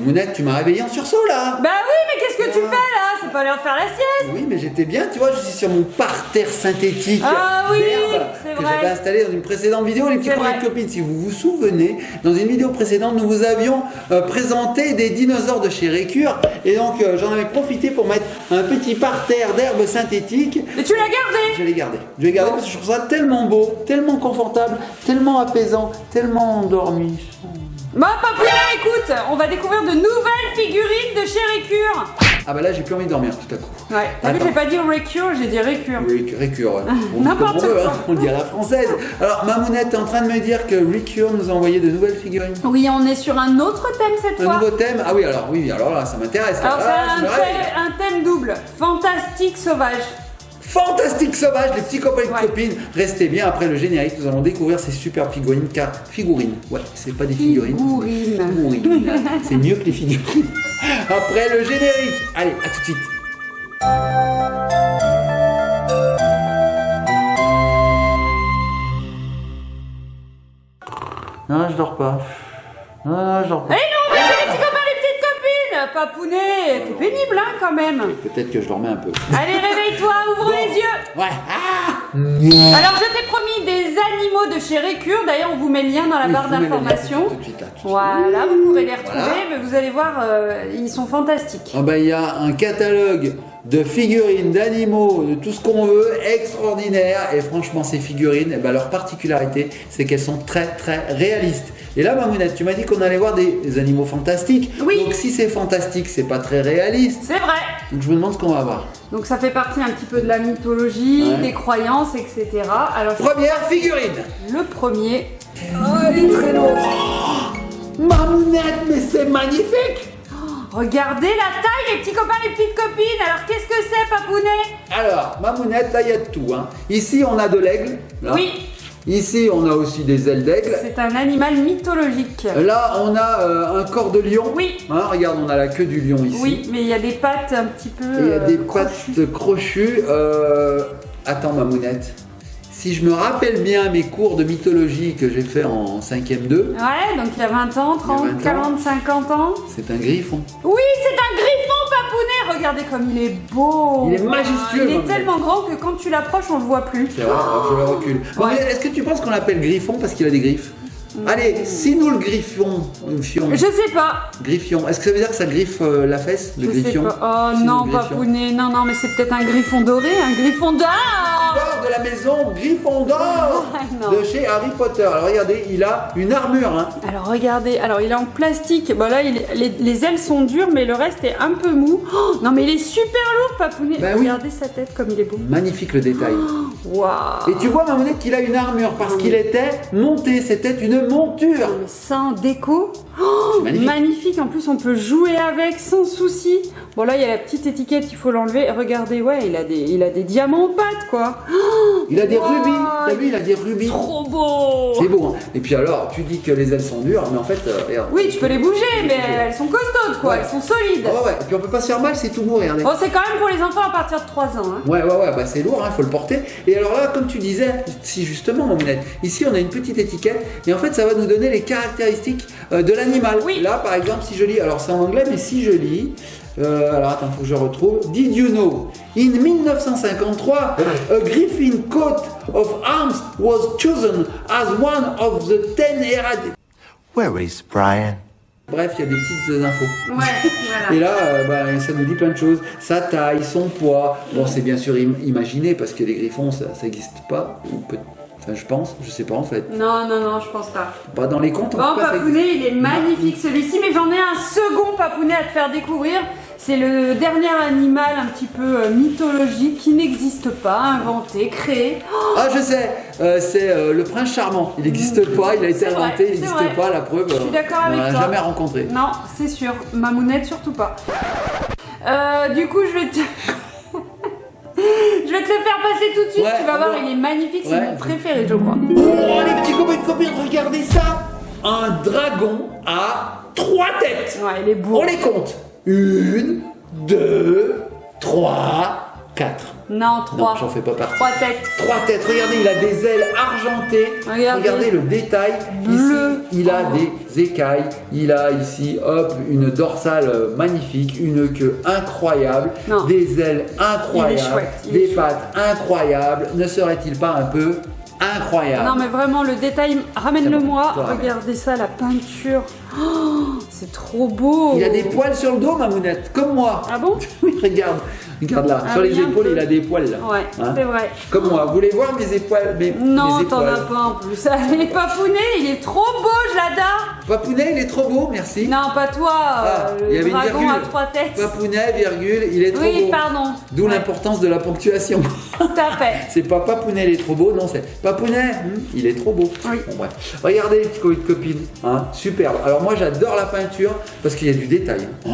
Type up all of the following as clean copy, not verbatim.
Mamounette, tu m'as réveillé en sursaut là. Bah oui, mais qu'est-ce que tu fais là? C'est pas l'heure de faire la sieste. Oui, mais j'étais bien, tu vois, je suis sur mon parterre synthétique Ah oui, d'herbe c'est que vrai. j'avais installé dans une précédente vidéo, les petits C'est copains vrai. et copines. Si vous vous souvenez, dans une vidéo précédente, nous vous avions présenté des dinosaures de chez Récure. Et donc, j'en avais profité pour mettre un petit parterre d'herbe synthétique. Et tu l'as gardé? Je l'ai gardé. Je l'ai gardé parce que je trouve ça tellement beau, tellement confortable, tellement apaisant, tellement endormi. Bon, Papounet, écoute, on va découvrir de nouvelles figurines de chez Récure. Ah bah là, j'ai plus envie de dormir tout à coup. Ouais, t'as vu, Attends. j'ai pas dit Récure, j'ai dit Récure. Récure, ouais. On dit N'importe comme on veut, quoi. hein. On le dit à la française. Alors, Mamounette est en train de me dire que Récure nous a envoyé de nouvelles figurines. Oui, on est sur un autre thème cette Un fois. nouveau thème. Ah oui, alors là, ça m'intéresse. Alors, Ah, je me réveille. c'est un thème double. Fantastique sauvage. Fantastique sauvage, les petits copains et Ouais. copines. Restez bien après le générique, nous allons découvrir ces super figurines. Car figurines, ouais, c'est pas des figurines. Figurines. Figurines. C'est mieux que les figurines. Après le générique. Allez, à tout de suite. Non, je dors pas. Non, je dors Eh pas. non, mais c'est les petits copains, les petites copines. Papounet, t'es pénible, hein, quand même. Peut-être que je dormais un peu. Allez, réveille-toi, ouvre les yeux. Ouais. Ah Alors, je t'ai promis des animaux de chez Récure. D'ailleurs, on vous met le lien dans la Oui, barre vous mettez les liens d'information. tout de suite, là, tout de suite. Voilà, vous pourrez les retrouver, Voilà. mais vous allez voir, ils sont fantastiques. Ah ben, il y a un catalogue de figurines, d'animaux, de tout ce qu'on veut, extraordinaire. Et franchement, ces figurines, eh ben, leur particularité, c'est qu'elles sont très très réalistes. Et là, Mamounette, tu m'as dit qu'on allait voir des animaux fantastiques. Oui. Donc si c'est fantastique, c'est pas très réaliste. C'est vrai. Donc je me demande ce qu'on va voir. Donc ça fait partie un petit peu de la mythologie, Ouais. des croyances, etc. Alors Première figurine. le premier. Oh, il est très lourd. Mamounette, mais c'est magnifique. Regardez la taille, les petits copains, les petites copines. Alors qu'est-ce que c'est, Papounet? Alors, Mamounette, là, il y a de tout. Hein. Ici, on a de l'aigle. là. Oui, Ici, on a aussi des ailes d'aigle. c'est un animal mythologique. Là, on a un corps de lion. Oui. Hein, regarde, on a la queue du lion ici. Oui, mais il y a des pattes un petit peu. Et il y a des crochues. pattes crochues. Attends, Mamounette. Si je me rappelle bien mes cours de mythologie que j'ai fait en 5e 2, Ouais, donc il y a 20 ans, 30, Il y a 20 ans. 40, 50 ans. c'est un griffon. Oui, c'est un griffon, Papounet. Regardez comme il est beau. Il est majestueux, Il est Mamounette. tellement grand que quand tu l'approches, on le voit plus. C'est vrai, alors je le recule. Bon, Ouais. mais est-ce que tu penses qu'on l'appelle griffon parce qu'il a des griffes? Allez, si nous le griffions, Je sais pas. griffion, est-ce que ça veut dire que ça griffe la fesse, le Je sais griffion? pas. Oh Si nous non, le griffions. Papounet. Non, non, mais c'est peut-être un griffon doré, un griffon d'or. D'or de la maison Gryffondor Non. de chez Harry Potter. Alors regardez, il a une armure. Hein. Alors regardez, alors il est en plastique. Bon là, les ailes sont dures, mais le reste est un peu mou. Oh, non, mais il est super lourd, Papounet. Bah oui. Regardez sa tête comme il est beau. Magnifique le détail. Waouh. Et tu vois, Mamounette, qu'il a une armure parce qu'il était monté. C'était une monture. Mais ça en déco. C'est magnifique. Magnifique, en plus on peut jouer avec sans souci. Bon là il y a la petite étiquette, il faut l'enlever. Regardez, ouais, il a des diamants aux pattes quoi. Il a des Wow. rubis. T'as vu, il a des rubis. Trop beau. C'est beau. Hein. Et puis alors, tu dis que les ailes sont dures, mais en fait, regarde. Oui, tu peux les bouger, mais elles sont costaudes quoi, Ouais. elles sont solides. Ah ouais, ouais. Et puis on peut pas se faire mal, c'est tout mou, regardez. Bon, c'est quand même pour les enfants à partir de 3 ans. Hein. Ouais, bah c'est lourd, il faut le porter. Et alors là, comme tu disais, si justement, Mamounette, ici on a une petite étiquette, et en fait ça va nous donner les caractéristiques de l'animal. Oui. Là, par exemple, si je lis, alors c'est en anglais, mais si je lis, alors attends, faut que je retrouve. Did you know, in 1953, a griffin coat of arms was chosen as one of the 10 herald. Where is Brian? Bref, il y a des petites infos. Ouais, Et voilà. là, ça nous dit plein de choses. Sa taille, son poids. Bon, c'est bien sûr imaginé parce que les griffons, ça n'existe pas. Ou enfin, je pense, je sais pas en fait. Non, non, non, je pense pas. Pas dans les contes. en Bon, tout cas, ça existe. Papounet, il est magnifique celui-ci, mais j'en ai un second Papounet à te faire découvrir. C'est le dernier animal un petit peu mythologique qui n'existe pas, inventé, créé. Ah, je sais, c'est le prince charmant. Il n'existe pas, il a été C'est vrai, inventé, il c'est n'existe vrai. pas, la preuve. Je suis d'accord on avec l'a toi. jamais rencontré. Non, c'est sûr. Mamounette, surtout pas. Du coup, je vais te... je vais te le faire passer tout de suite. Ouais, tu vas voir, ouais. il est magnifique. C'est Ouais. mon préféré, je crois. Oh, les petits copains et copines, regardez ça. Un dragon à 3 têtes. Ouais, il est beau. On les compte. 1, 2, 3, 4. Non, 3. Non, j'en fais pas partie. 3 têtes. 3 têtes, regardez, il a des ailes argentées. Regardez le détail. Bleu. Ici, il a des écailles. Il a ici, hop, une dorsale magnifique, une queue incroyable, Non. des ailes incroyables, Il est chouette, il des est chouette. pattes incroyables. Ne serait-il pas un peu incroyable? Non mais vraiment le détail, ramène-le-moi. C'est bon, toi, Regardez ça, la peinture. Oh, c'est trop beau. Il a des poils sur le dos, Mamounette, comme moi. Ah bon? Oui, regarde, regarde là. Ah sur les oui, un épaules, peu. il a des poils là. Ouais, Hein? c'est vrai. Comme moi. Vous voulez voir mes épaules, Non, mes t'en épaules? as pas en plus. Allez, Papounet, il est trop beau, je l'adore. Papounet, il est trop beau, merci. Non, pas toi. il y le avait une dragon virgule. à 3 têtes. Papounet, virgule, il est trop Oui, beau. pardon. D'où Ouais. l'importance de la ponctuation. Tout à fait. C'est pas Papounet, il est trop beau, non, c'est Papounet, il est trop beau. Oui. Bon, bref. Regardez les petits colis de copines, hein, superbe. Alors moi j'adore la peinture parce qu'il y a du détail. Oh,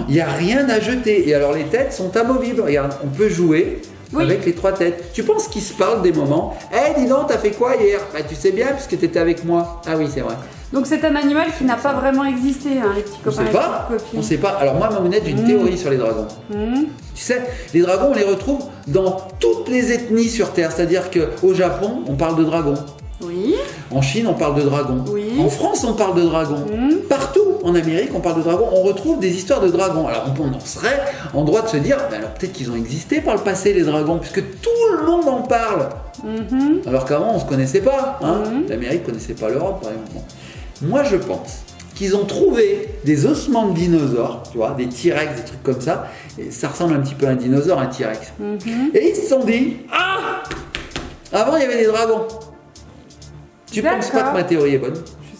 il n'y a rien à jeter. Et alors les têtes sont amovibles. Regarde, on peut jouer Oui. avec les 3 têtes. Tu penses qu'ils se parlent des moments? Eh, dis donc, t'as fait quoi hier? Bah, tu sais bien puisque t'étais avec moi. Ah oui, c'est vrai. Donc c'est un animal qui n'a pas vraiment existé, hein, les petits On copains sait et pas. les On petites copines. sait pas. Alors moi, Mamounette, j'ai une théorie sur les dragons. Tu sais, les dragons, on les retrouve dans toutes les ethnies sur Terre. C'est-à-dire qu'au Japon, on parle de dragons. Oui. En Chine, on parle de dragons. Oui. En France, on parle de dragons. Partout en Amérique, on parle de dragons. On retrouve des histoires de dragons. Alors, on en serait en droit de se dire, ben alors peut-être qu'ils ont existé par le passé, les dragons, puisque tout le monde en parle. Alors qu'avant, on ne se connaissait pas. Hein. L'Amérique ne connaissait pas l'Europe, par exemple. Moi, je pense qu'ils ont trouvé des ossements de dinosaures, tu vois, des T-Rex, des trucs comme ça. Et ça ressemble un petit peu à un dinosaure, un T-Rex. Et ils se sont dit, ah, avant, il y avait des dragons. Tu penses pas D'accord. que ma théorie est bonne?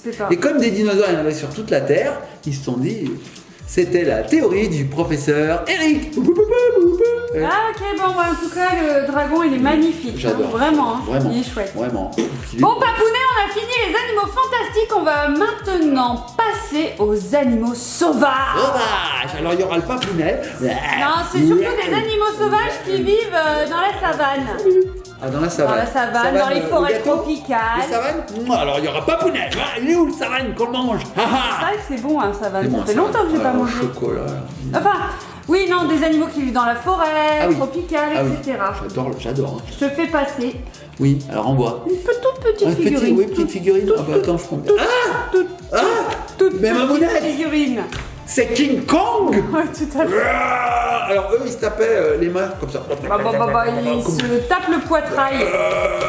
Je sais pas. Et comme des dinosaures, il y en avait sur toute la Terre, ils se sont dit, c'était la théorie du professeur Eric. Ah ok, bon, en tout cas, le dragon, il est magnifique. J'adore. Hein, vraiment, hein. Vraiment. Il est chouette. Vraiment. Bon, Papounet, on a fini les animaux fantastiques. On va maintenant passer aux animaux sauvages. Sauvage. Alors il y aura le papounet. Non, c'est surtout des animaux sauvages qui vivent dans la savane. Ah, dans la savane. Dans la savane, dans les au forêts gâteau. tropicales. Les savanes. Alors il y aura papounet. Ah, il est où le savane qu'on le mange? C'est vrai que c'est bon, hein, savane. C'est bon, Ça fait ça va. longtemps que j'ai pas Alors, mangé. Chocolat. Enfin, oui, non, des animaux qui vivent dans la forêt, Ah oui. tropicale, Ah oui. etc. J'adore. Hein. Je te fais passer Oui, alors en bois. une toute petite Un petit, figurine. oui, petite figurine. Ah bah attends, je prends. Toute Mais petite Mamounette figurine. C'est King Kong. Ouais, tout à fait. Alors eux, ils se tapaient les mains comme ça. Il se tape le poitrail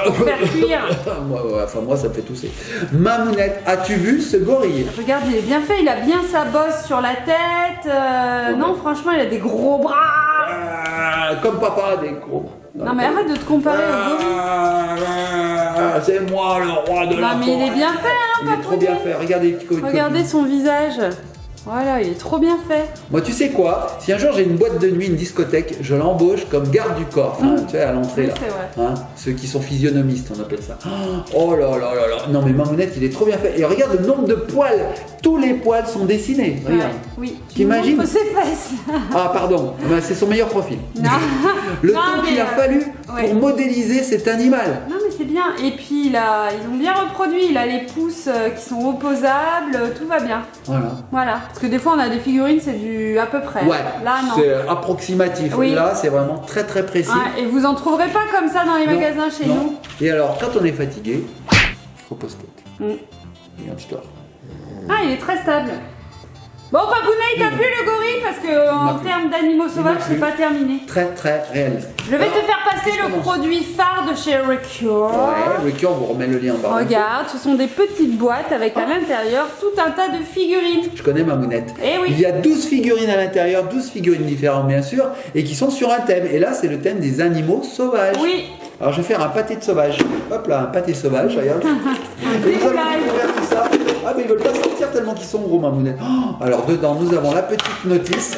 pour faire cuire. Moi, ça me fait tousser. Mamounette, as-tu vu ce gorille? Regarde, il est bien fait, il a bien sa bosse sur la tête. Non, franchement, il a des gros bras. Comme papa, des gros. Non, mais arrête de te comparer au gorille. C'est moi le roi de la Non, mais il est forêt. bien fait, hein, Il est trop bien fait. Regardez les petits colis de Regardez copines. son visage. Voilà, il est trop bien fait. Moi, tu sais quoi? Si un jour j'ai une boîte de nuit, une discothèque, je l'embauche comme garde du corps. Enfin, tu sais, à l'entrée Oui, là. c'est vrai. Hein, ceux qui sont physionomistes, on appelle ça. Oh là là là là. Non, mais Mamounette, il est trop bien fait. Et regarde le nombre de poils. Tous les poils sont dessinés. Regarde. Ouais, oui. T'imagines? Tu ses fesses. Ah, pardon. Ben, c'est son meilleur profil. Non. Le Non, temps mais, qu'il a fallu ouais. pour modéliser cet animal. Non, mais c'est bien. Et puis, ils ont bien reproduit. Il a les pouces qui sont opposables. Tout va bien. Voilà. Voilà. Parce que des fois, on a des figurines, c'est du à peu près. Ouais. Là, non. C'est approximatif. Oui. Là, c'est vraiment très très précis. Ouais, et vous en trouverez pas comme ça dans les Non, magasins chez non. nous. Et alors, quand on est fatigué, repose-toi. Mm. Regarde-toi. Ah, il est très stable. Bon, Papounet, t'as plus le gorille parce que en plu. termes d'animaux sauvages, m'a c'est plu. pas terminé. Très très réaliste. Je vais te faire passer qu'est-ce le qu'on produit phare de chez Recure. Ouais, le cœur, on vous remet le lien en bas. Regarde, ce sont des petites boîtes avec à l'intérieur tout un tas de figurines. Je connais Mamounette. Eh oui. Il y a 12 figurines à l'intérieur, 12 figurines différentes bien sûr, et qui sont sur un thème. Et là, c'est le thème des animaux sauvages. Oui. Alors, je vais faire un pâté de sauvage. Hop là, un pâté sauvage, regarde. Et vous allez découvrir tout ça. Ah, mais ils veulent pas sortir tellement qu'ils sont gros, Mamounette. Oh, alors, dedans, nous avons la petite notice.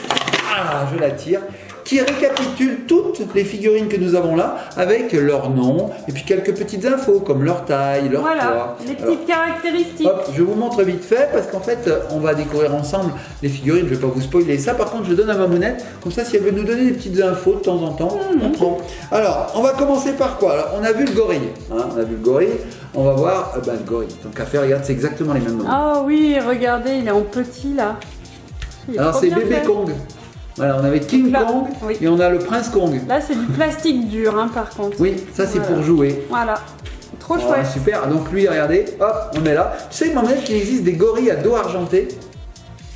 Ah, je la tire. Qui récapitule toutes les figurines que nous avons là avec leur nom et puis quelques petites infos comme leur taille, leur Voilà, poids. les Alors, petites caractéristiques. hop, je vous montre vite fait parce qu'en fait, on va découvrir ensemble les figurines. Je vais pas vous spoiler ça. Par contre, je donne à Mamounette. Comme ça, si elle veut nous donner des petites infos de temps en temps, on prend. Alors, on va commencer par quoi? Alors, on a vu le gorille. Hein, on a vu le gorille. On va voir le gorille. Donc, à faire, regarde, c'est exactement les mêmes noms. Oh oui, regardez, il est en petit là. Il est Alors, trop c'est bien bébé fait. Kong. Voilà, on avait King Donc là, Kong oui. et on a le Prince Kong. Là, c'est du plastique dur, hein, par contre. Oui, ça c'est Voilà. pour jouer. Voilà. Trop Voilà, chouette. super. Donc lui, regardez, hop, on met là. Tu sais, Mamounette, qu'il existe des gorilles à dos argenté.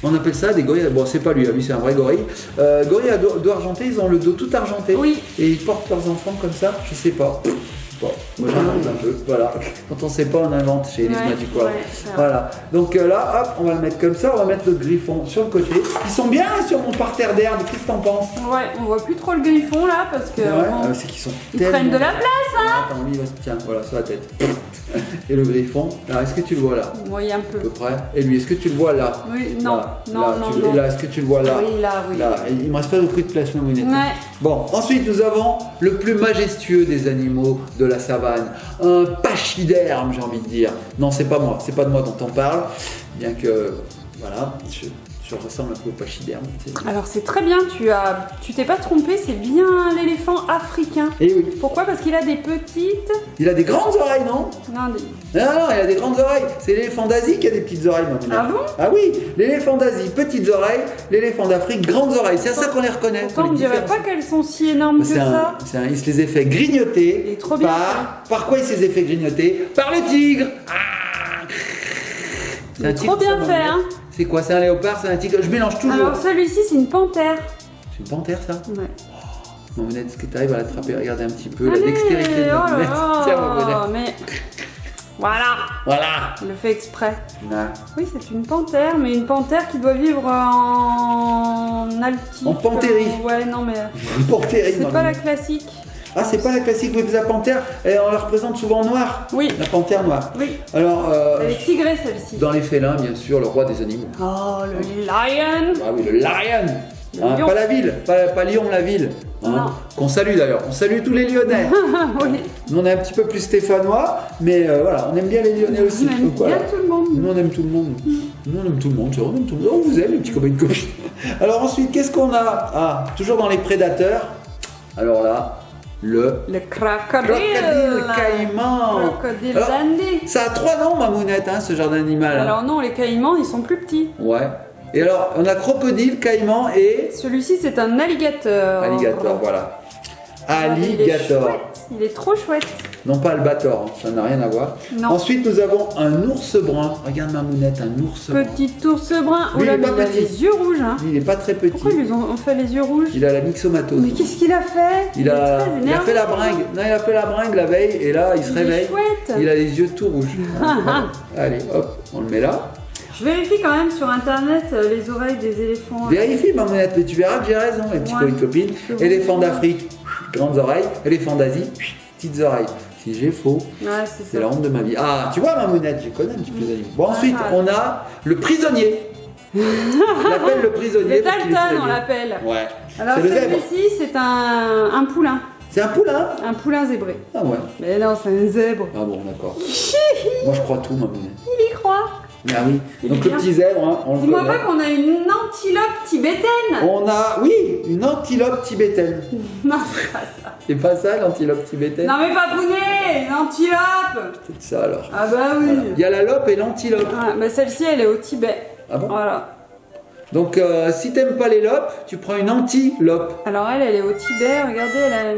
On appelle ça des gorilles. Bon, c'est pas lui, lui c'est un vrai gorille. Gorilles à dos argenté, ils ont le dos tout argenté. Oui. Et ils portent leurs enfants comme ça. Je sais pas. Bon, moi j'invente un peu. Voilà. Quand on sait pas, on invente chez les Magic World. ouais, c'est vrai. Voilà. Donc là, hop, on va le mettre comme ça. On va mettre le griffon sur le côté. Ils sont bien sur mon parterre d'herbe. Qu'est-ce que t'en penses? Ouais, on voit plus trop le griffon là parce que Ouais, bon, c'est qu'ils sont ils tellement... prennent de la place, hein. Attends, lui, il va se... Tiens, voilà, sur la tête. Et le griffon, alors est-ce que tu le vois là? Oui, un peu. À peu près. Et lui, est-ce que tu le vois là? Oui, non, Là, non, là, non, tu- non. Et là, est-ce que tu le vois là? Oui, là, oui. Là, et il me reste pas beaucoup de place, ma mounette. Ouais. Bon, ensuite, nous avons le plus majestueux des animaux de la savane. Un pachyderme, j'ai envie de dire. Non, c'est pas moi, c'est pas de moi dont on parle. Bien que, voilà, je ressemble un peu au pachyderme. Alors c'est très bien, tu t'es pas trompé, c'est bien l'éléphant africain. Et oui, Pourquoi? Parce qu'il a des petites... il a des grandes oreilles, non? Non, des... Non, il a des grandes oreilles. C'est l'éléphant d'Asie qui a des petites oreilles, ma mounette. Ah bon? Ah oui, l'éléphant d'Asie, petites oreilles, l'éléphant d'Afrique, grandes oreilles. C'est à ça qu'on les reconnaît. Pourtant, on les dirait différencie. pas qu'elles sont si énormes que ça. Il se les a fait grignoter. Il est trop bien par quoi il se les a fait grignoter? Par le tigre. Il est trop bien fait, hein. C'est quoi? C'est un léopard? C'est un tigre? Je mélange toujours. Alors celui-ci, c'est une panthère. C'est une panthère, ça? Ouais. Mamounette, est-ce que tu arrives à l'attraper? Regardez un petit peu la Allez, dextérité de oh là Mamounette. Tiens, Mamounette. là, mais... Voilà, Voilà. il le fait exprès. Ah. Oui, c'est une panthère, mais une panthère qui doit vivre en altitude. En panthérie. Ouais, non, mais Une panthère, c'est pas la classique. Ah, c'est pas la classique, mais la panthère, on la représente souvent en noir. Oui, La panthère noire. oui. Alors, Elle est tigrée, celle-ci. dans les félins, bien sûr, le roi des animaux. Oh, le lion. Ah oui, le lion. Le Hein, lion. pas la ville, pas Lyon, la ville. Hein, Non. qu'on salue d'ailleurs. On salue tous les Lyonnais. Oui. Nous, on est un petit peu plus stéphanois, mais voilà, on aime bien les Lyonnais aussi. On aime donc voilà. bien tout le monde. Nous, on aime tout le monde. Nous, on aime tout le monde. On aime tout le monde. On vous aime, les petits copains de coach. Alors ensuite, qu'est-ce qu'on a? Ah, toujours dans les prédateurs. Alors là, le Le crocodile. crocodile caïman. Crocodile Alors, dandy. Ça a 3 noms, ma mounette, hein, ce genre d'animal. hein. Alors non, les caïmans, ils sont plus petits. Ouais. Et alors, on a crocodile, caïman et Celui-ci, c'est un alligator. alligator, voilà. Ah, il est Alligator. chouette. Il est trop chouette. Non pas albator, hein, ça n'a rien à voir. Non. Ensuite, nous avons un ours brun. Regarde ma mounette, un ours brun. Petit ours brun. Lui, Oula, il est mais pas il a petit. les yeux rouges. Hein. Il n'est pas très petit. Pourquoi ils lui ont fait les yeux rouges? Il a la myxomatose. Mais qu'est-ce qu'il a fait? Il est a, très il a énervé. fait la bringue. Non, il a fait la bringue la veille et là, il se Il est réveille. chouette. Il a les yeux tout rouges. Allez, hop, on le met là. Je vérifie quand même sur internet les oreilles des éléphants. Vérifie ma mounette, mais tu verras que j'ai raison, les petits Ouais. copains de copines. Éléphant d'Afrique, grandes oreilles. Éléphant d'Asie, petites oreilles. Si j'ai faux, Ouais, c'est c'est ça. la honte de ma vie. Ah, tu vois ma mounette, je connais un petit peu les animaux. Bon, ensuite, Ah. on a le prisonnier. On l'appelle le prisonnier. Le parce qu'il est Dalton, on prisonnier. l'appelle. Ouais. Alors C'est le zèbre. celui-ci, c'est un poulain. C'est un poulain. Un poulain zébré. Ah ouais. Mais non, c'est un zèbre. Ah bon, d'accord. Moi, je crois tout, ma mounette. Il y croit. Ah oui. Il Donc est le bien. petit zèbre, hein, on le Dis-moi connaît. pas qu'on a une antilope tibétaine. On a, oui, une antilope tibétaine. Non, c'est pas ça. C'est pas ça l'antilope tibétaine? Non mais papounet, une antilope. C'est ça alors. Ah bah oui. Voilà. Il y a la lope et l'antilope. Ah, bah celle-ci, elle est au Tibet. Ah bon? Voilà. Donc si t'aimes pas les lopes, tu prends une antilope. Alors elle est au Tibet. Regardez, elle a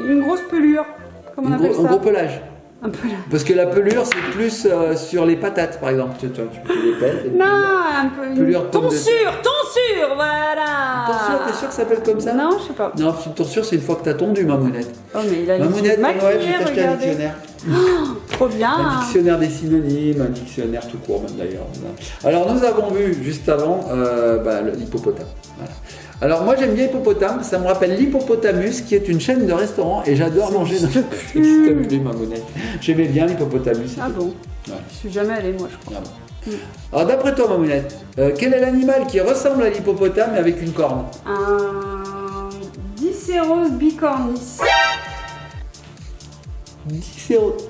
une grosse pelure. Comment on appelle Un ça? gros pelage. Un peu là. Parce que la pelure, c'est plus sur les patates, par exemple. Tu peux les pètes. Non, un peu une Pelure tombe tonsure, voilà. Tonsure, t'es sûr que ça s'appelle comme ça? Non, je sais pas. Non, une tonsure, c'est une fois que t'as tondu, ma mounette. Oh mais il a Ma une mounette, pour Noël, je vais t'acheter un regardez. dictionnaire. Trop bien. Un dictionnaire des synonymes, un dictionnaire tout court même d'ailleurs. Alors nous avons vu juste avant l'hippopotame. Voilà. Alors moi j'aime bien l'hippopotame, ça me rappelle l'Hippopotamus qui est une chaîne de restaurants et j'adore manger dans cette ma monnaie. J'aimais bien l'Hippopotamus. Ah bon? Ouais. Je suis jamais allée moi, je crois. Ah bon. Alors d'après toi, Mamounette, quel est l'animal qui ressemble à l'hippopotame mais avec une corne? Un Diceros bicornis.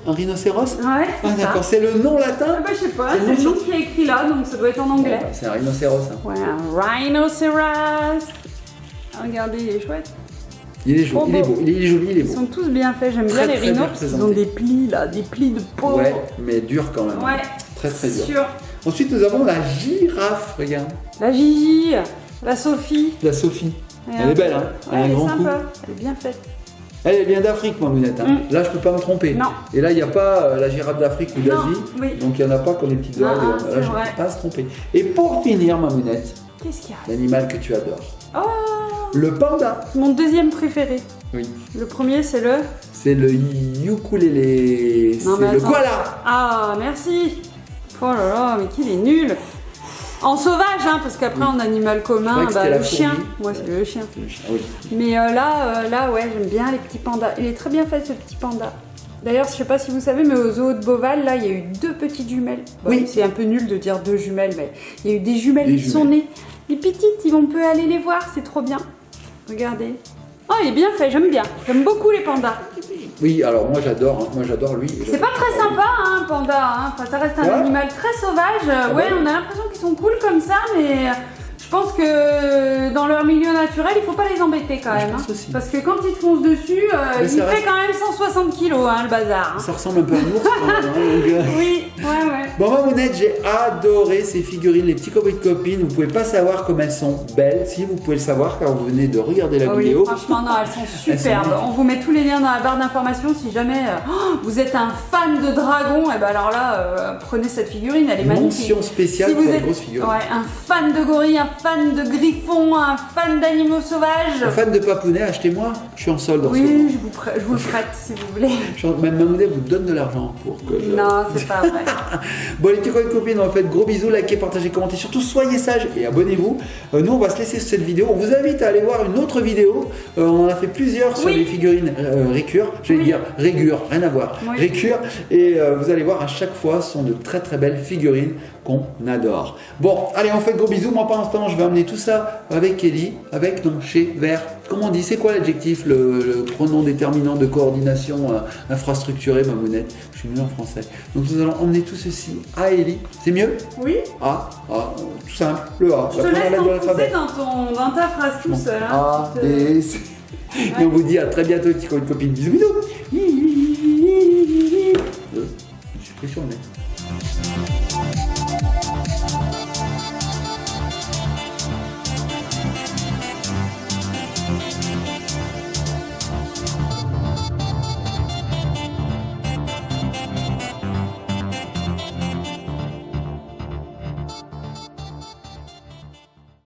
Un rhinocéros? Ouais, Ah c'est ça. d'accord, c'est le nom Ah latin? bah je sais pas, C'est c'est le le nom nom qui est écrit là, donc ça doit être en anglais. Bah, c'est un rhinocéros. Hein. Ouais, un rhinocéros. Regardez, il est chouette. Il est joli, il est beau, il est joli, il est Ils beau. sont tous bien faits, j'aime Très, bien les très bien rhinos, parce qu'ils ont représentés. des plis là, des plis de peau. Ouais, mais dur quand même. Ouais, Très très dur. sûr. Ensuite, nous avons la girafe, regarde. La Gigi. La Sophie. La Sophie. Elle est belle, hein. Elle a un elle est grand sympa. cou. Elle est bien faite. Elle vient d'Afrique, Mamounette. Hein. Là, je peux pas me tromper. Non. Et là, il n'y a pas la girafe d'Afrique ou Non, d'Asie. oui. Donc, il n'y en a pas qu'on les petites oreilles. Ah, Là, c'est je ne vrai. peux pas se tromper. Et pour finir, Mamounette, Qu'est-ce qu'il y a? l'animal que tu adores. Oh, Le panda. c'est mon deuxième préféré. Oui. Le premier, c'est le... C'est le ukulélé. Non, mais C'est le attends. koala. Ah, merci. Oh là là, mais qu'il est nul. En sauvage, hein, parce qu'après en animal commun, croyais que c'était la le chien. fourmi. Moi, c'est le chien. C'est le chien, oui. Mais là, ouais, j'aime bien les petits pandas. Il est très bien fait, ce petit panda. D'ailleurs, je sais pas si vous savez, mais au zoo de Beauval, là, il y a eu 2 petites jumelles. Bon, Oui. C'est un peu nul de dire 2 jumelles, mais il y a eu des jumelles Des qui sont nées. Les petites, on peut aller les voir, c'est trop bien. Regardez. Oh, il est bien fait, j'aime bien. J'aime beaucoup les pandas. Oui, alors moi j'adore lui. C'est pas très sympa, hein, un panda. Hein. Enfin, ça reste un Ouais. animal très sauvage. Ouais, bon on a l'impression qu'ils sont cool comme ça, mais je pense que dans leur milieu naturel, il faut pas les embêter quand Je même. pense Hein. aussi. Parce que quand ils te foncent dessus, Mais il ça fait reste- quand même 160 kilos, hein, le bazar. Hein. Ça ressemble un peu à un ours quand même. Hein, donc, Oui, ouais. Bon, Mamounette, j'ai adoré ces figurines, les petits copains de copines. Vous pouvez pas savoir comme elles sont belles. Si vous pouvez le savoir, car vous venez de regarder la Ah oui, vidéo. franchement, non, elles sont Elles sont superbes. magnifiques. On vous met tous les liens dans la barre d'informations si jamais vous êtes un fan de dragon. Et ben alors là, prenez cette figurine, elle est magnifique. Mention spéciale Si pour vous les êtes grosses figurines. ouais, un fan de gorille, un fan de griffon, un fan d'animaux sauvages. Un fan de papounet, achetez-moi. Je suis en solde en ce moment. Oui, je vous le prête si vous voulez. Même Mamounette vous donne de l'argent pour que je... Non, c'est pas vrai. Bon, les petits copains de copines, on vous fait de gros bisous, likez, partagez, commentez, surtout soyez sages et abonnez-vous. Nous, on va se laisser sur cette vidéo. On vous invite à aller voir une autre vidéo. On en a fait plusieurs sur Oui. les figurines récure. J'allais Oui. dire régure, rien à voir. Oui. Récure. Et vous allez voir, à chaque fois, ce sont de très très belles figurines qu'on adore. Bon, allez, on fait de gros bisous. Moi, pendant ce temps, je vais emmener tout ça avec Ellie, avec donc chez Vert. Comment on dit? C'est quoi l'adjectif, le pronom déterminant de coordination infrastructurée, Mamounette? Je suis nul en français. Donc nous allons emmener tout ceci à Ellie. C'est mieux? Oui, Tout simple, le A. je la te première laisse lettre de t'enfoncer l'alphabet. dans ta phrase tout seul. Hein. A, Tu te- B, C. Et on vous dit à très bientôt, les petits copains de copines. Bisous, bisous. Je suis pris sur le nez.